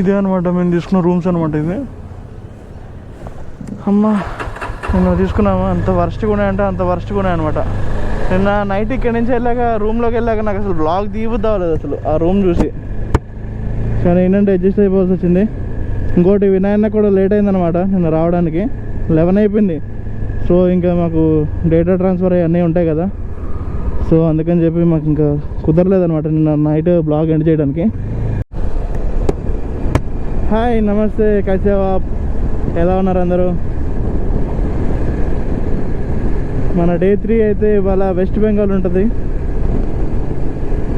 ఇదే అనమాట మేము తీసుకున్న రూమ్స్ అనమాట. ఇది అమ్మ నిన్న తీసుకున్నాము. అంత వర్స్ట్గా ఉన్నాయంటే అంత వర్స్ట్గా ఉన్నాయి అనమాట. నిన్న నైట్ ఇక్కడి నుంచి వెళ్ళాక రూమ్లోకి వెళ్ళాక నాకు అసలు బ్లాగ్ తీయబుద్ది అవ్వలేదు అసలు ఆ రూమ్ చూసి. కానీ ఏంటంటే అడ్జస్ట్ అయిపోవాల్సి వచ్చింది. ఇంకోటి వినాయన్న కూడా లేట్ అయిందనమాట నిన్న రావడానికి. 11 అయిపోయింది. సో ఇంకా మాకు డేటా ట్రాన్స్ఫర్ అవన్నీ ఉంటాయి కదా, సో అందుకని చెప్పి మాకు ఇంకా కుదరలేదనమాట నిన్న నైట్ బ్లాగ్ ఎండ్ చేయడానికి. హాయ్ నమస్తే, కైసేవా, ఎలా ఉన్నారు అందరూ? మన డే 3 అయితే ఇవాళ వెస్ట్ బెంగాల్ ఉంటుంది.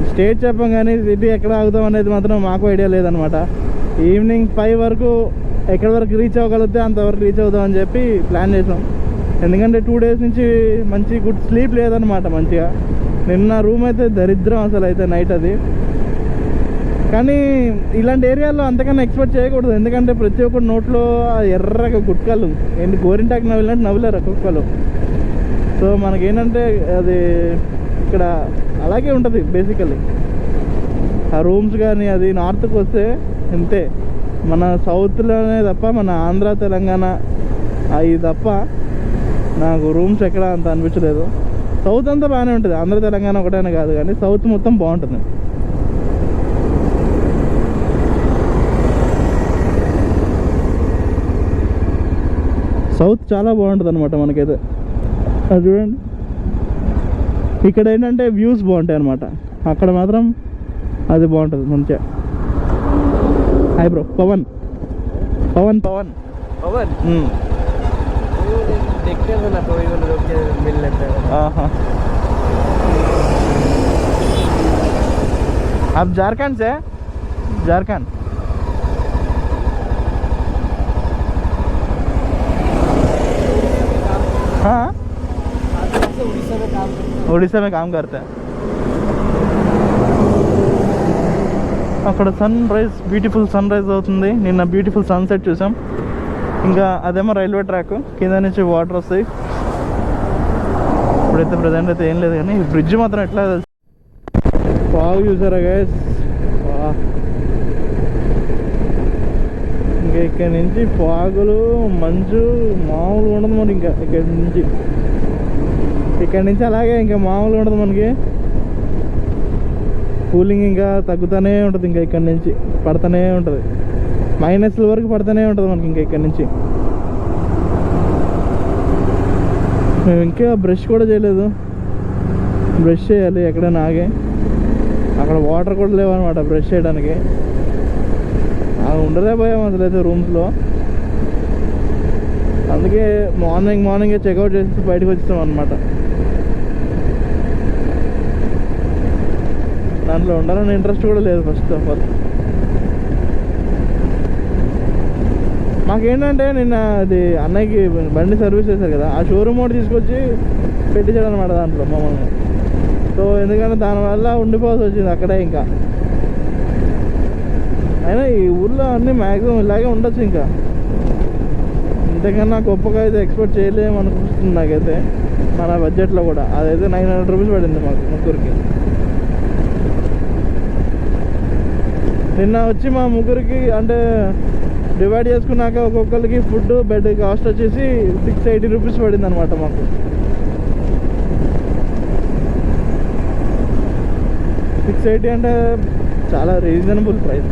స్టేట్ చెప్పాం కానీ సిటీ ఎక్కడ ఆగుతాం అనేది మాత్రం మాకు ఐడియా లేదనమాట. ఈవినింగ్ 5 వరకు ఎక్కడి వరకు రీచ్ అవ్వగలిగితే అంతవరకు రీచ్ అవుదామని చెప్పి ప్లాన్ చేసాం. ఎందుకంటే 2 డేస్ నుంచి మంచి గుడ్ స్లీప్ లేదనమాట మంచిగా. నిన్న రూమ్ అయితే దరిద్రం అసలు అయితే నైట్ అది. కానీ ఇలాంటి ఏరియాలో అంతకన్నా ఎక్స్పెక్ట్ చేయకూడదు. ఎందుకంటే ప్రతి ఒక్కటి నోట్లో ఎర్రగా గుట్కాలు ఏంటి గోరింటాకు నవ్వినట్టు నవ్వులేరు ఒక్కొక్కరు. సో మనకేంటంటే అది ఇక్కడ అలాగే ఉంటుంది బేసికల్లీ. ఆ రూమ్స్ కానీ అది నార్త్కి వస్తే అంతే. మన సౌత్లోనే తప్ప, మన ఆంధ్ర తెలంగాణ అవి తప్ప నాకు రూమ్స్ ఎక్కడ అంత అనిపించలేదు. సౌత్ అంతా బాగానే ఉంటుంది, ఆంధ్ర తెలంగాణ ఒకటైనా కాదు కానీ సౌత్ మొత్తం బాగుంటుంది. సౌత్ చాలా బాగుంటుంది అనమాట మనకైతే. అది చూడండి, ఇక్కడ ఏంటంటే వ్యూస్ బాగుంటాయి అనమాట. అక్కడ మాత్రం అది బాగుంటుంది మంచిగా. హాయ్ బ్రో, పవన్ పవన్ పవన్ पवन देखते हैं ना, कोई लोग के मिल लेते हैं. हाँ, आप झारखंड से? झारखंड. हाँ, उड़ीसा में काम करते हैं. అక్కడ sunrise, beautiful sunrise అవుతుంది. నిన్న బ్యూటిఫుల్ సన్సెట్ చూసాం. ఇంకా అదేమో రైల్వే ట్రాక్, కింద నుంచి వాటర్ వస్తాయి. ఇప్పుడైతే ప్రజెంట్ అయితే ఏం లేదు కానీ బ్రిడ్జ్ మాత్రం ఎట్లా తెలుసు. ఫాగ్ చూసారా గైస్? ఇంకా ఇక్కడ నుంచి ఫాగులు మంచు మామూలుగా ఉండదు మరి. ఇంకా ఇక్కడ నుంచి అలాగే ఇంకా మామూలుగా ఉండదు మనకి. కూలింగ్ ఇంకా తగ్గుతూనే ఉంటుంది. ఇంకా ఇక్కడ నుంచి పడుతూనే ఉంటుంది, మైనస్ల వరకు పడుతూనే ఉంటుంది మనకి. ఇంకా ఇక్కడ నుంచి మేము ఇంకా బ్రష్ కూడా చేయలేదు. బ్రష్ చేయాలి ఎక్కడైనా ఆగే. అక్కడ వాటర్ కూడా లేవన్నమాట బ్రష్ చేయడానికి. అలా ఉండలే పోయాం అసలు అయితే రూమ్స్లో. అందుకే మార్నింగే చెక్అవుట్ చేసి బయటకు వచ్చేస్తాం అనమాట. దాంట్లో ఉండాలని ఇంట్రెస్ట్ కూడా లేదు ఫస్ట్ ఆఫ్ ఆల్. మాకేంటంటే నిన్న అది అన్నయ్యకి బండి సర్వీస్ చేశారు కదా, ఆ షోరూమ్ ఒకటి తీసుకొచ్చి పెట్టించాడు అనమాట దాంట్లో మమ్మల్ని. సో ఎందుకంటే దానివల్ల ఉండిపోవాల్సి వచ్చింది అక్కడే. ఇంకా అయినా ఈ ఊర్లో అన్నీ మ్యాక్సిమం ఇలాగే ఉండొచ్చు. ఇంకా ఇంతకన్నా గొప్పగా అయితే ఎక్స్పెక్ట్ చేయలేము అనిపిస్తుంది నాకైతే మన బడ్జెట్లో కూడా. అదైతే 900 రూపీస్ పడింది మాకు ముగ్గురికి. నిన్న వచ్చి మా ముగ్గురికి అంటే డివైడ్ చేసుకున్నాక ఒక్కొక్కరికి ఫుడ్ బెడ్ కాస్ట్ వచ్చేసి 680 రూపీస్ పడింది అనమాట మాకు. 680 అంటే చాలా రీజనబుల్ ప్రైస్.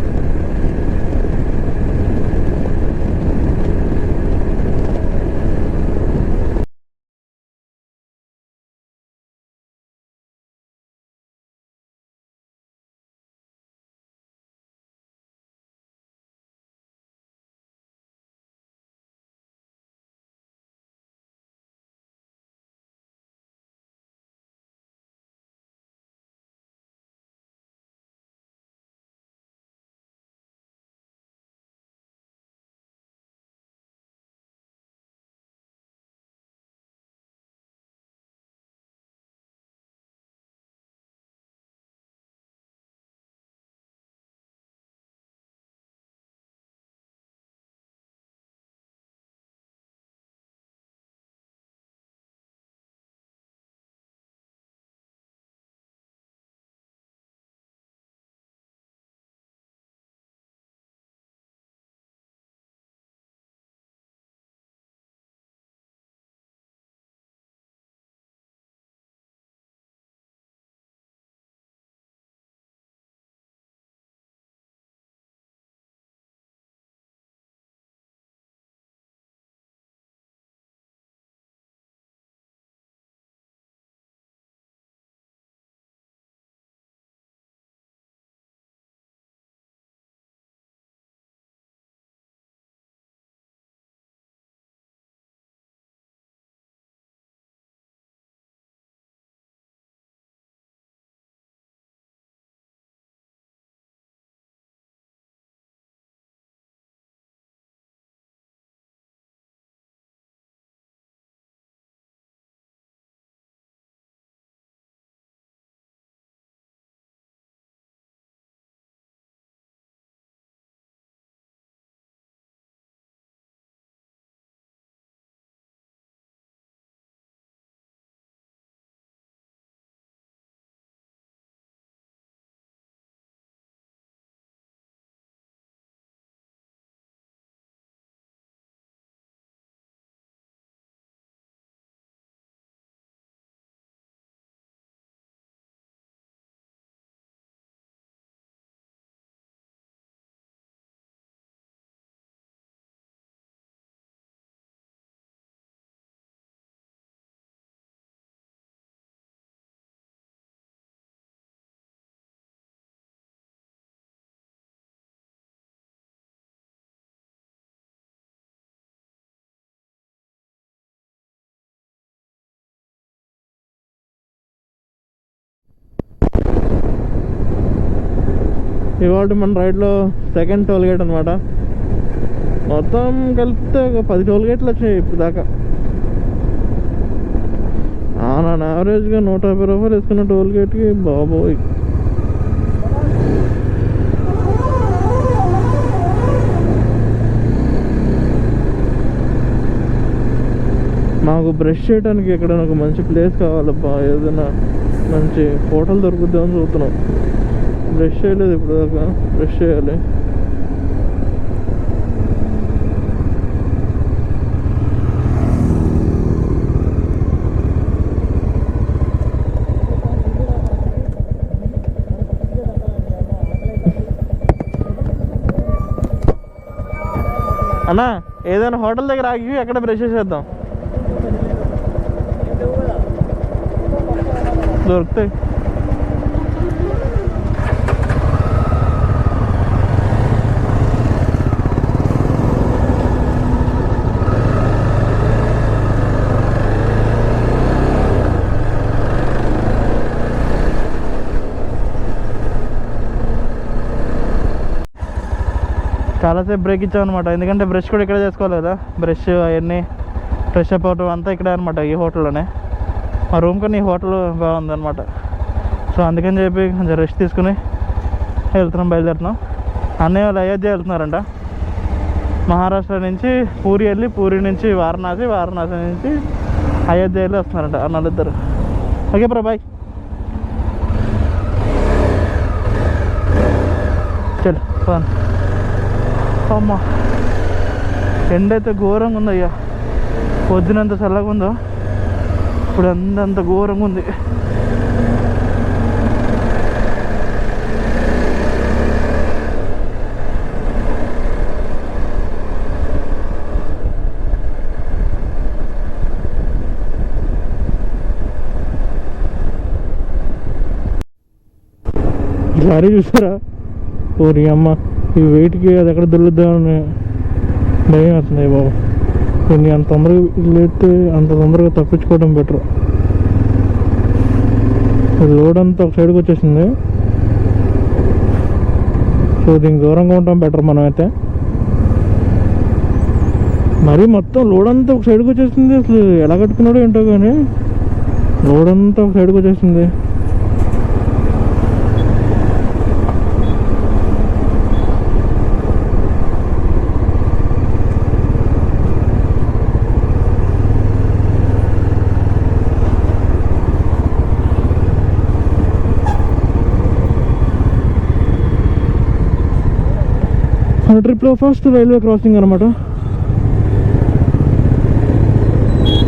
ఇవాళ మన రైడ్లో సెకండ్ టోల్ గేట్ అనమాట. మొత్తం కలిపితే ఒక 10 టోల్ గేట్లు వచ్చాయి ఇప్పుడు దాకా. నా యావరేజ్గా 150 రూపాయలు వేసుకున్న టోల్ గేట్కి బాబోయ్. మాకు బ్రష్ చేయడానికి ఎక్కడైనా ఒక మంచి ప్లేస్ కావాలబ్బా. ఏదైనా మంచి హోటల్ దొరుకుద్దామని చూస్తున్నాం. బ్రష్ చేయలేదు ఇప్పుడు దాకా, బ్రష్ చేయాలి. అన్నా ఏదైనా హోటల్ దగ్గర ఆగి ఎక్కడ బ్రష్ చేసేద్దాం, దొరుకుతాయి. చాలాసేపు బ్రేక్ ఇచ్చాం అనమాట. ఎందుకంటే బ్రష్ కూడా ఇక్కడే చేసుకోవాలి కదా. బ్రష్ అవన్నీ ఫ్రెష్ అప్ అవటం అంతా ఇక్కడే అనమాట, ఈ హోటల్లోనే. మా రూమ్ కన్నా ఈ హోటల్ బాగుందన్నమాట. సో అందుకని చెప్పి కొంచెం రెస్ట్ తీసుకుని బయలుదేరుతున్నాం. అన్నయ్య వాళ్ళు అయోధ్య వెళ్తున్నారంట. మహారాష్ట్ర నుంచి పూరి వెళ్ళి, పూరి నుంచి వారణాసి, వారణాసి నుంచి అయోధ్య వెళ్ళి వస్తున్నారంట అన్నలిద్దరు. Okay bro, bye. చల్ ఫోన్. అమ్మా ఎండ అయితే ఘోరంగా ఉందయ్యా. పొద్దునంత చల్లగా ఉందో, ఇప్పుడు అంత ఘోరంగా ఉంది. ఈసారి చూసారా ఓరి అమ్మ, ఈ వెయిట్కి అది ఎక్కడ దొరుకుద్దామని భయం అవుతుంది బాబు. కొన్ని అంత తొందరగా లేతే అంత తొందరగా తప్పించుకోవడం బెటర్. లోడ్ అంతా ఒక సైడ్కి వచ్చేసింది. సో దీనికి దూరంగా ఉండటం బెటర్ మనం అయితే. మరీ మొత్తం లోడ్ అంతా ఒక సైడ్కి వచ్చేసింది. అసలు ఎలా కట్టుకున్నాడో ఏంటో కానీ లోడ్ అంతా ఒక సైడ్కి వచ్చేసింది. ట్రిప్లో ఫస్ట్ రైల్వే క్రాసింగ్ అనమాట.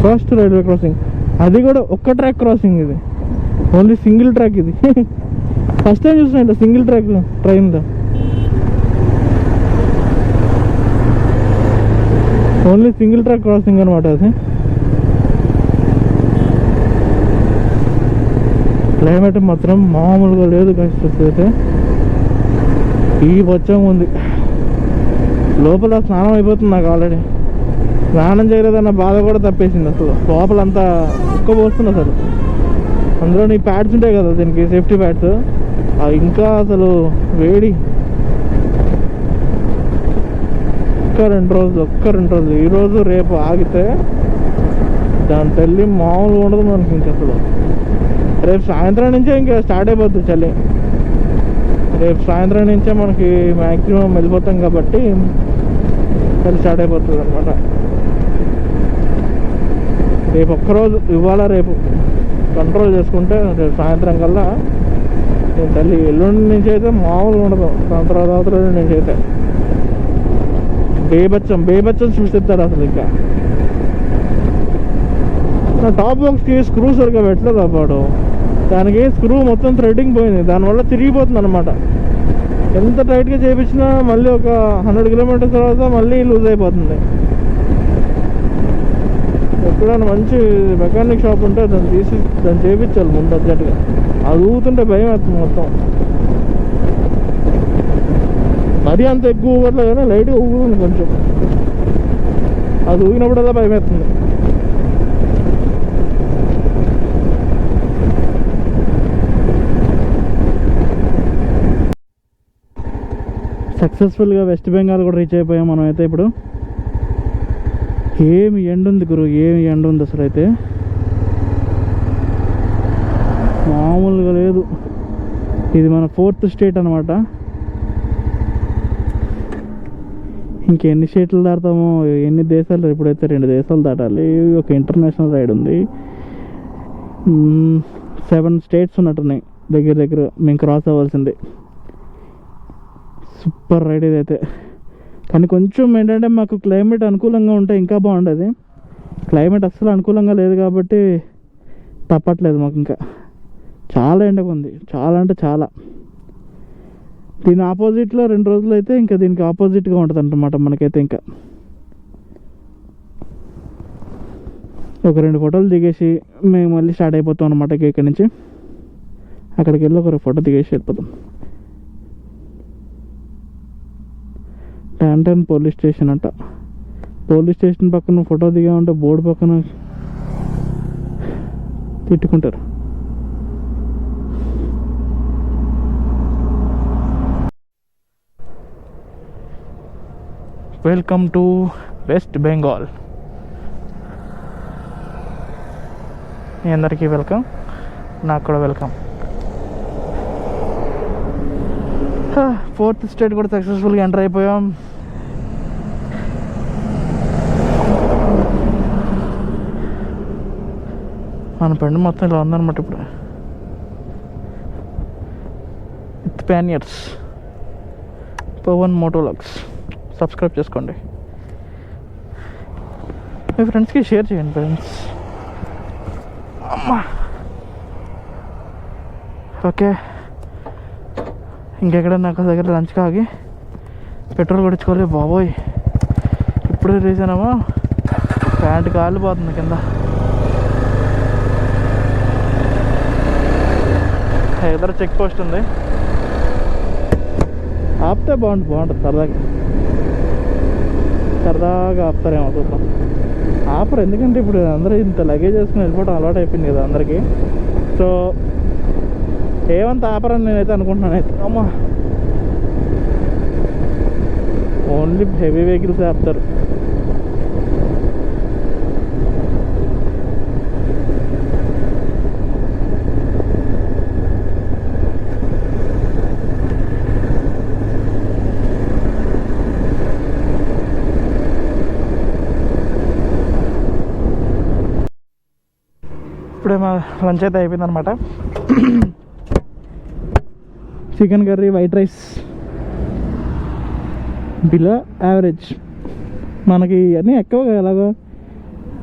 ఫస్ట్ రైల్వే క్రాసింగ్, అది కూడా ఒక్క ట్రాక్ క్రాసింగ్. ఇది ఓన్లీ సింగిల్ ట్రాక్. ఇది ఫస్ట్ టైం చూసినా సింగిల్ ట్రాక్ ట్రైన్లో. ఓన్లీ సింగిల్ ట్రాక్ క్రాసింగ్ అనమాట అది. క్లైమేట్ మాత్రం మామూలుగా లేదు గైస్. అయితే ఈ వచ్చం ఉంది. లోపల స్నానం అయిపోతుంది నాకు ఆల్రెడీ. స్నానం చేయలేదన్న బాధ కూడా తప్పేసింది. అసలు లోపలంతా ఉక్కపోస్తుంది అసలు. అందులో నీ ప్యాడ్స్ ఉంటాయి కదా దీనికి, సేఫ్టీ ప్యాడ్స్, అవి ఇంకా అసలు వేడి. ఒక్క రెండు రోజులు ఈరోజు రేపు ఆగితే దాని తల్లి మామూలుగా ఉండదు మనకి. ఇంక అసలు రేపు సాయంత్రం నుంచే ఇంకా స్టార్ట్ అయిపోతుంది చలి. రేపు సాయంత్రం నుంచే మనకి మ్యాక్సిమం వెళ్ళిపోతాం కాబట్టి చలి స్టార్ట్ అయిపోతుంది అనమాట. రేపు ఒక్కరోజు ఇవాళ రేపు కంట్రోల్ చేసుకుంటే రేపు సాయంత్రం కల్లా నేను తల్లి ఎల్లుండి నుంచి అయితే మామూలుగా ఉండదు. దాని తర్వాత రోజు నుంచి అయితే బేబచ్చం సృష్టిస్తారు అసలు. ఇంకా నా టాప్ బాక్స్కి స్క్రూ సరిగ్గా పెట్టలేదు అప్పుడు. దానికి స్క్రూ మొత్తం థ్రెడ్డింగ్ పోయింది, దానివల్ల తిరిగిపోతుంది అనమాట. ఎంత టైట్గా చేయించినా మళ్ళీ ఒక 100 కిలోమీటర్స్ తర్వాత మళ్ళీ లూజ్ అయిపోతుంది. ఎప్పుడైనా మంచి మెకానిక్ షాప్ ఉంటే దాన్ని చేయించాలి ముందు అర్జెంట్గా. అది ఊగుతుంటే భయం అవుతుంది మొత్తం. మరీ అంత ఎక్కువ ఊగట్లేదు కానీ లైట్గా ఊగుతుంది కొంచెం. అది ఊగినప్పుడల్లా భయం అవుతుంది. సక్సెస్ఫుల్గా వెస్ట్ బెంగాల్ కూడా రీచ్ అయిపోయాం మనం అయితే. ఇప్పుడు ఏమి ఎండ ఉంది గురు, ఏమి ఎండ ఉంది అసలు అయితే మామూలుగా లేదు. ఇది మన 4th స్టేట్ అనమాట. ఇంకెన్ని స్టేట్లు దాటుతామో, ఎన్ని దేశాలు. ఇప్పుడైతే 2 దేశాలు దాటాలి, ఒక ఇంటర్నేషనల్ రైడ్ ఉంది. 7 స్టేట్స్ ఉన్నట్టున్నాయి దగ్గర దగ్గర మేము క్రాస్ అవ్వాల్సింది. సూపర్ రైడ్ ఇదైతే. కానీ కొంచెం ఏంటంటే మాకు క్లైమేట్ అనుకూలంగా ఉంటే ఇంకా బాగుండేది. క్లైమేట్ అస్సలు అనుకూలంగా లేదు కాబట్టి తప్పట్లేదు మాకు. ఇంకా చాలా ఎండగా ఉంది, చాలా అంటే చాలా. దీని ఆపోజిట్లో 2 రోజులు అయితే ఇంకా దీనికి ఆపోజిట్గా ఉంటుంది అన్నమాట మనకైతే. ఇంకా ఒక 2 ఫోటోలు దిగేసి మేము మళ్ళీ స్టార్ట్ అయిపోతాం అనమాట. ఇక్కడి నుంచి అక్కడికి వెళ్ళి ఒక ఫోటో దిగేసి వెళ్ళిపోతాం. టాంటన్ పోలీస్ స్టేషన్ అంట. పోలీస్ స్టేషన్ పక్కన ఫోటో దిగామంటే బోర్డు పక్కన తిట్టుకుంటారు. Welcome to West Bengal. మీ అందరికీ వెల్కమ్, నాకు కూడా వెల్కమ్. 4th స్టేట్ కూడా సక్సెస్ఫుల్గా ఎంటర్ అయిపోయాం. మన పెండు మొత్తం ఇలా ఉందన్నమాట ఇప్పుడు. విత్ ప్యానియర్స్ పవన్ మోటోలాగ్స్ సబ్స్క్రైబ్ చేసుకోండి. మీ ఫ్రెండ్స్కి షేర్ చేయండి ఫ్రెండ్స్. అమ్మా ఓకే, ఇంకెక్కడ నాకు దగ్గర లంచ్ కాగి పెట్రోల్ కొట్టించుకోవాలి. బాబోయ్ ఇప్పుడే రీజనేమో ప్యాంట్ కాలిపోతుంది కింద. ఎదురు చెక్ పోస్ట్ ఉంది, ఆపితే బాగుంటుంది సరదాగా ఆపుతారేమో చూద్దాం. ఆపరు, ఎందుకంటే ఇప్పుడు అందరూ ఇంత లగేజ్ వేసుకుని వెళ్ళిపోవడం అలవాటు అయిపోయింది కదా అందరికీ. సో ఏమంత ఆపరని నేనైతే అనుకుంటున్నాను. అయితే అమ్మా ఓన్లీ హెవీ వెహికల్స్ ఆపుతారు. ఇప్పుడే మా లంచ్ అయితే అయిపోయిందనమాట. Chicken curry, white rice, below average. మనకి అన్నీ ఎక్కువగా ఎలాగో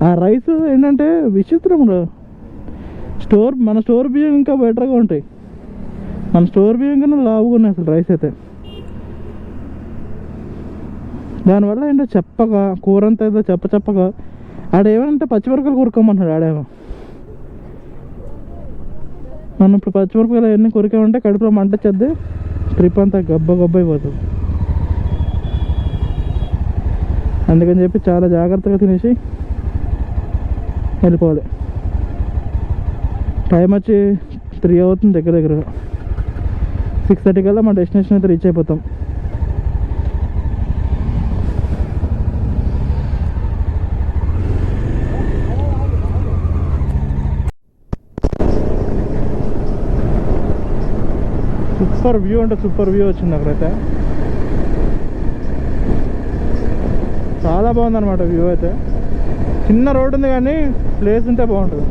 ఆ రైస్ ఏంటంటే విచిత్రం. మన స్టోర్ బియ్యం ఇంకా బెటర్గా ఉంటాయి. మన స్టోర్ బియ్యం కన్నా లావుగా ఉన్నాయి అసలు రైస్ అయితే. దానివల్ల ఏంటో చెప్పగా కూర అంతా ఏదో చెప్పగా ఆడేమంటే పచ్చిమిరపకాయలు కూరుకోమంటున్నాడు ఆడేమో. మనం ఇప్పుడు పచ్చిమిరపకాయలు అవన్నీ కొరికామంటే కడుపులో మంట చెద్ది, ట్రిప్ అంతా గబ్బ అయిపోతుంది. అందుకని చెప్పి చాలా జాగ్రత్తగా తినేసి వెళ్ళిపోవాలి. టైం వచ్చి 3 అవుతుంది దగ్గర 6:30 కల్లా మా డెస్టినేషన్ అయితే రీచ్ అయిపోతాం. సూపర్ వ్యూ అంటే సూపర్ వ్యూ వచ్చింది అక్కడైతే. చాలా బాగుందన్నమాట వ్యూ అయితే. చిన్న రోడ్ ఉంది కానీ ప్లేస్ ఉంటే బాగుంటుంది.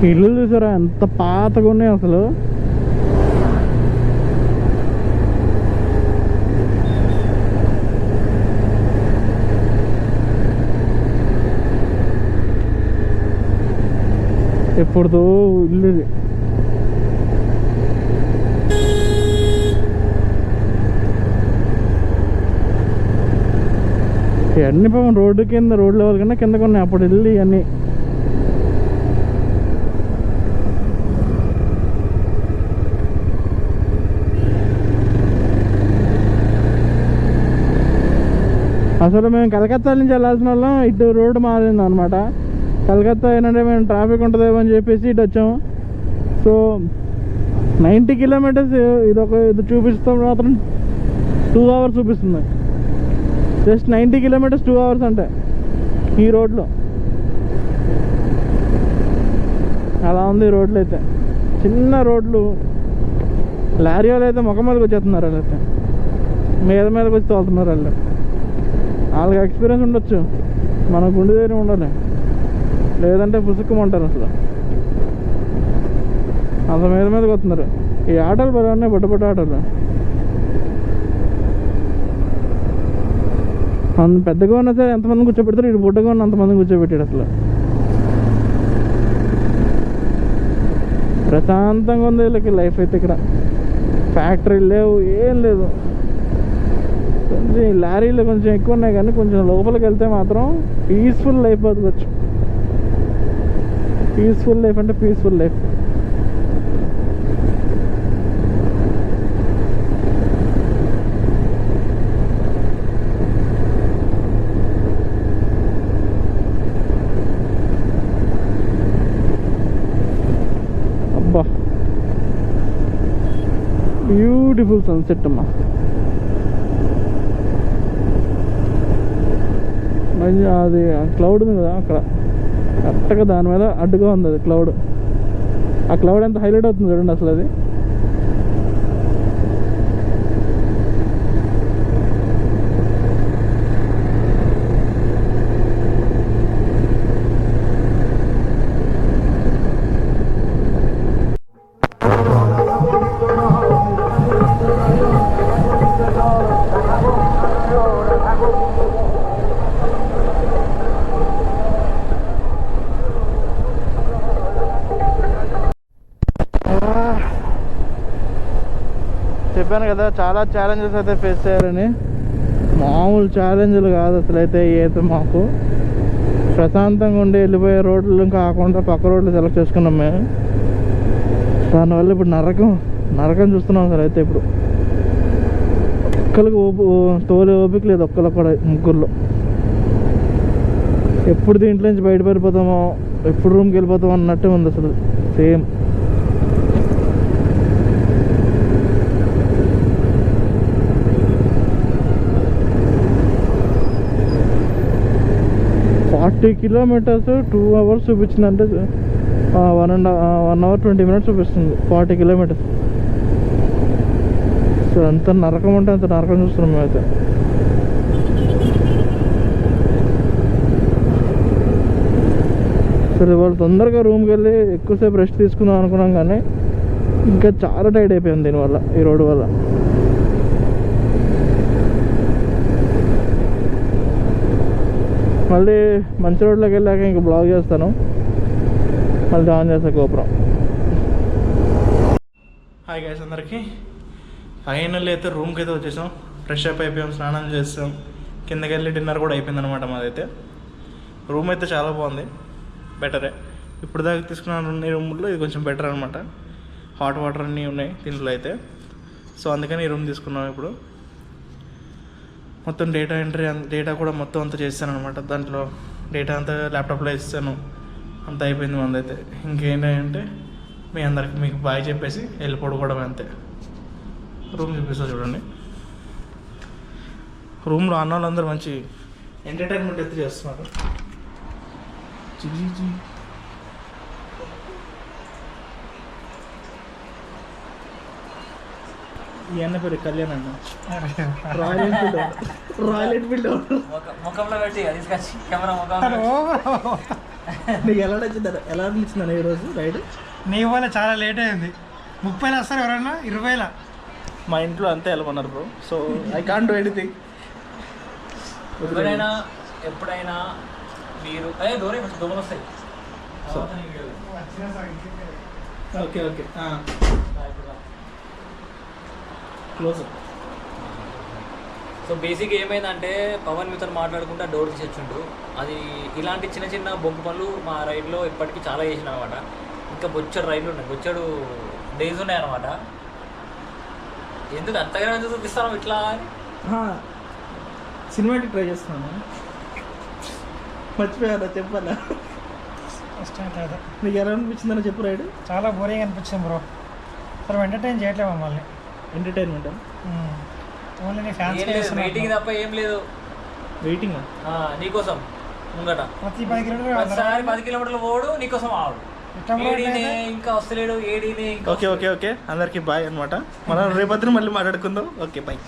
ఇల్లు చూసారా ఎంత పాతగా ఉన్నాయి అసలు. ఎప్పుడుదో ఇల్లు. ఇవన్నీ పాపం రోడ్డు కింద, రోడ్ లెవెల్ కన్నా కింద ఉన్నాయి అప్పుడు వెళ్ళి అన్నీ. అసలు మేము కలకత్తా నుంచి వెళ్ళాల్సిన వాళ్ళం, ఇటు రోడ్డు మారింది అనమాట. కలకత్తా ఏంటంటే మేము ట్రాఫిక్ ఉంటుందేమో అని చెప్పేసి ఇటు వచ్చాము. సో 90 కిలోమీటర్స్ ఇది చూపిస్తాం మాత్రం 2 hours చూపిస్తుంది. జస్ట్ 90 కిలోమీటర్స్ 2 hours అంటే ఈ రోడ్లో. అలా ఉంది రోడ్లు అయితే, చిన్న రోడ్లు. లారీ వాళ్ళు అయితే ముఖం మీదకి వచ్చేస్తున్నారు, వాళ్ళు అయితే మీదకి వచ్చి తోలుతున్నారు. వాళ్ళకి ఎక్స్పీరియన్స్ ఉండొచ్చు, మనకు గుండె ధైర్యం ఉండాలి, లేదంటే పుసుక్కుమంటారు అసలు. అంత మీదకి వస్తున్నారు. ఈ ఆటోలు బాగా ఉన్నాయి, బుడ్డ ఆటోలు. అంత పెద్దగా ఉన్నా సరే ఎంతమంది కూర్చోబెడతారు, ఇటు బుడ్డగా ఉన్న అంతమంది కూర్చోబెట్టాడు. అసలు ప్రశాంతంగా ఉంది వీళ్ళకి లైఫ్ అయితే. ఇక్కడ ఫ్యాక్టరీలు లేవు, ఏం లేదు. కొంచెం లారీలు కొంచెం ఎక్కువ ఉన్నాయి, కానీ కొంచెం లోపలికి వెళ్తే మాత్రం పీస్ఫుల్ లైఫ్ బతకొచ్చు. పీస్ఫుల్ లైఫ్ అంటే పీస్ఫుల్ లైఫ్. అబ్బా, బ్యూటిఫుల్ సన్సెట్ అమ్మా. అది క్లౌడ్ ఉంది కదా అక్కడ, కరెక్ట్గా దాని మీద అడ్డుగా ఉంది అది క్లౌడ్. ఆ క్లౌడ్ ఎంత హైలైట్ అవుతుంది చూడండి అసలు. అది చెప్పాను కదా, చాలా ఛాలెంజెస్ అయితే ఫేస్ చేయాలని. మామూలు ఛాలెంజ్లు కాదు అసలు. అయితే మాకు ప్రశాంతంగా ఉండి వెళ్ళిపోయే రోడ్లు కాకుండా పక్క రోడ్లు సెలెక్ట్ చేసుకున్నాం మేము. దానివల్ల ఇప్పుడు నరకం చూస్తున్నాం అసలు. అయితే ఇప్పుడు ఒక్కరికి తోలే ఓపిక లేదు, ఒక్కరికి కూడా, ముగ్గురులో. ఎప్పుడు దీంట్లో నుంచి బయటపడిపోతామో, ఎప్పుడు రూమ్కి వెళ్ళిపోతామో అన్నట్టే ఉంది అసలు. Same 40 kilometers 2 hours చూపించిందంటే 1 hour 20 minutes చూపిస్తుంది 40 kilometers. సో అంత నరకం అంటే అంత నరకం చూస్తున్నాం మేమైతే. సరే వాళ్ళు తొందరగా రూమ్కి వెళ్ళి ఎక్కువసేపు రెస్ట్ తీసుకుందాం అనుకున్నాం, కానీ ఇంకా చాలా టైర్డ్ అయిపోయాం దీనివల్ల, ఈ రోడ్డు వల్ల. మళ్ళీ మంచి రోడ్లోకి వెళ్ళాక ఇంకా బ్లాగ్ చేస్తాను, మళ్ళీ ఆన్ చేస్తా గోపురం. హాయ్ గైస్ అందరికీ. ఫైనల్ అయితే రూమ్కి అయితే వచ్చేసాం, ఫ్రెష్ అప్ అయిపోయాం, స్నానం చేస్తాం, కిందకి వెళ్ళి డిన్నర్ కూడా అయిపోయింది అనమాట మాదైతే. రూమ్ అయితే చాలా బాగుంది, బెటరే. ఇప్పుడు దాకా తీసుకున్న రూమ్లో ఇది కొంచెం బెటర్ అనమాట. హాట్ వాటర్ అన్నీ ఉన్నాయి దీంట్లో అయితే. సో అందుకని ఈ రూమ్ తీసుకున్నాం. ఇప్పుడు మొత్తం డేటా ఎంట్రీ, డేటా కూడా మొత్తం అంతా చేస్తాను అనమాట. దాంట్లో డేటా అంతా ల్యాప్టాప్లో ఇస్తాను, అంతా అయిపోయింది మందైతే. ఇంకేంటంటే మీ అందరికి మీకు బాయ్ చెప్పేసి వెళ్ళిపోవడం అంతే. రూమ్ చూపిస్తా చూడండి. రూమ్లో అన్న వాళ్ళందరూ మంచి ఎంటర్టైన్మెంట్ అయితే చేస్తున్నారు. ఈ అన్న పేరు కళ్యాణ్ అన్న, రాయల్ ఎన్ఫీల్డ్ నీకు ఎలా అనిపించింది ఈరోజు రైడ్? నీ వల్ల చాలా లేట్ అయింది. 30 వస్తారు ఎవరన్నా, 20. మా ఇంట్లో అంతే వెళ్ళమన్నారు bro. So I can't do anything. ఎప్పుడైనా మీరు దూరం వస్తాయి. Okay okay close. So basic ఏమైందంటే పవన్ మీతో మాట్లాడుకుంటూ డోర్ తీసొచ్చిండు. అది ఇలాంటి చిన్న చిన్న బొగ్గు పనులు మా రైడ్లో ఇప్పటికీ చాలా చేసిన అనమాట. ఇంకా బొచ్చడు రైడ్లు ఉన్నాయి, బొచ్చడు డేస్ ఉన్నాయి అనమాట. ఎందుకు అంతగా ఎందుకు చూపిస్తాను ఇట్లా అని సినిమాటిక్ ట్రై చేస్తున్నాను. మర్చిపోయారా చెప్పాలా? ఫస్ట్ టైం కాదు. నీకు ఎలా అనిపించిందని చెప్పు రైడ్. చాలా బోరింగ్ అనిపించింది బ్రో. అసలు ఎంటర్టైన్ చేయట్లేదు మమ్మల్ని. ఎంటర్టైన్మెంట్ ఓన్లీ నీ ఫ్యాన్స్ వెయిటింగ్ తప్ప ఏం లేదు. వెయిటింగ్ నీకోసం ముంగట ప్రతి 10 కిలోమీటర్లు ప్రతిసారి 10 కిలోమీటర్లు పోడు, నీకోసం ఆడు. ఏడీనే ఇంకా వస్తలేడు, ఏడీనే. ఓకే అందరికి బాయ్ అనమాట. మనం రేపొద్దున మళ్ళీ మాట్లాడుకుందాం. Okay bye.